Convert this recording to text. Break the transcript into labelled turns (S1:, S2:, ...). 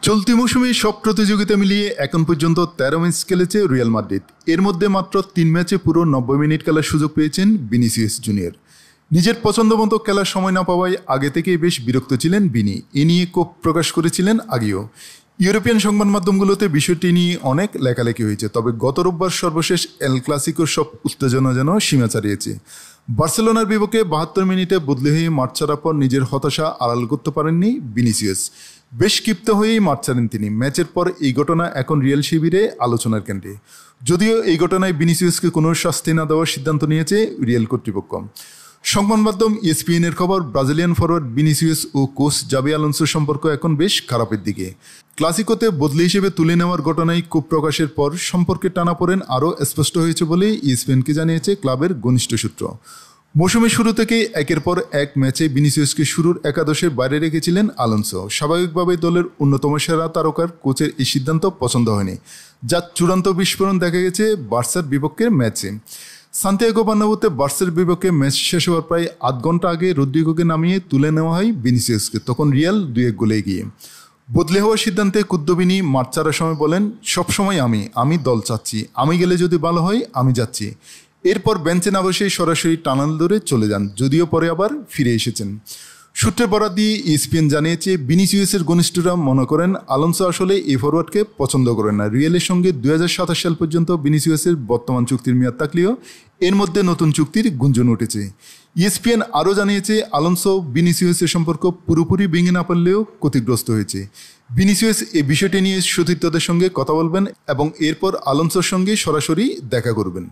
S1: চলতি মৌসুমে সব প্রতিযোগিতা মিলিয়ে এখন পর্যন্ত ১৩ ম্যাচ খেলেছে রিয়াল মাদ্রিদ। এর মধ্যে মাত্র ৩ ম্যাচে পুরো ৯০ মিনিট খেলার সুযোগ পেয়েছেন ভিনিসিয়াস জুনিয়র। নিজের পছন্দমতো খেলার সময় না পাওয়ায় আগে থেকেই বেশ বিরক্ত ছিলেন ভিনি। এ নিয়ে ক্ষোভ প্রকাশ করেছিলেন আগেও। ইউরোপিয়ান সংবাদ মাধ্যমগুলোতে বিষয়টি নিয়ে অনেক লেখালেখি হয়েছে। তবে গত রোববার সর্বশেষ এল ক্লাসিকোর সব উত্তেজনা যেন সীমা ছাড়িয়েছে। বার্সেলোনার বিপক্ষে ৭২ মিনিটে বদলি হয়ে মাঠ ছাড়ার পর নিজের হতাশা আড়াল করতে পারেননি ভিনিসিয়াস। বেশ ক্ষিপ্ত হয়েই মাঠ ছাড়েন তিনি। ম্যাচের পর এই ঘটনা এখন রিয়াল শিবিরে আলোচনার কেন্দ্রে। যদিও এই ঘটনায় ভিনিসিয়াসকে কোনো শাস্তি না দেওয়ার সিদ্ধান্ত নিয়েছে রিয়াল কর্তৃপক্ষ। সংবাদ মাধ্যম ইএসপিএনের খবর, ব্রাজিলিয়ান ফরওয়ার্ড ভিনিসিয়াস ও কোচ জাবি আলোনসোর সম্পর্ক এখন বেশ খারাপের দিকে। ক্লাসিকোতে বদলি হিসেবে তুলে নেওয়ার ঘটনায় ক্ষোভ প্রকাশের পর সম্পর্কে টানাপোড়েন আরও স্পষ্ট হয়েছে বলে ইএসপিএনকে জানিয়েছে ক্লাবের ঘনিষ্ঠ সূত্র। মৌসুমের শুরু থেকেই একের পর এক ম্যাচে ভিনিসিয়াসকে শুরুর একাদশের বাইরে রেখেছিলেন আলোনসো। স্বাভাবিকভাবেই দলের অন্যতম সেরা তারকার কোচের এই সিদ্ধান্ত পছন্দ হয়নি, যার চূড়ান্ত বিস্ফোরণ দেখা গেছে বার্সার বিপক্ষের ম্যাচে। সান্তিয়াগো বার্নাব্যুতে বার্সার বিপক্ষে ম্যাচ শেষ হওয়ার প্রায় আধ ঘন্টা আগে রদ্রিগোকে নামিয়ে তুলে নেওয়া হয় ভিনিসিয়াসকে। তখন রিয়াল ২-১ গোলে এগিয়ে। বদলে হওয়ার সিদ্ধান্তে কুদ্দবিনী মাঠ ছাড়ার সময় বলেন, সবসময় আমি দল চাচ্ছি, আমি গেলে যদি ভালো হয় আমি যাচ্ছি। এরপর বেঞ্চে না বসেই সরাসরি টানাল ধরে চলে যান, যদিও পরে আবার ফিরে এসেছেন। সূত্রের বরাত দিয়ে ইএসপিএন জানিয়েছে, ভিনিসিয়াসের ঘনিষ্ঠরা মনে করেন আলোনসো আসলে এই ফরওয়ার্ডকে পছন্দ করেন না। রিয়ালের সঙ্গে ২০২৭ সাল পর্যন্ত ভিনিসিয়াসের বর্তমান চুক্তির মেয়াদ থাকলেও এর মধ্যে নতুন চুক্তির গুঞ্জন উঠেছে। ইএসপিএন আরও জানিয়েছে, আলোনসো ভিনিসিয়াসের সম্পর্ক পুরোপুরি ভেঙে না পারলেও ক্ষতিগ্রস্ত হয়েছে। ভিনিসিয়াস এই বিষয়টি নিয়ে সতীর্থদের সঙ্গে কথা বলবেন এবং এরপর আলোনসোর সঙ্গে সরাসরি দেখা করবেন।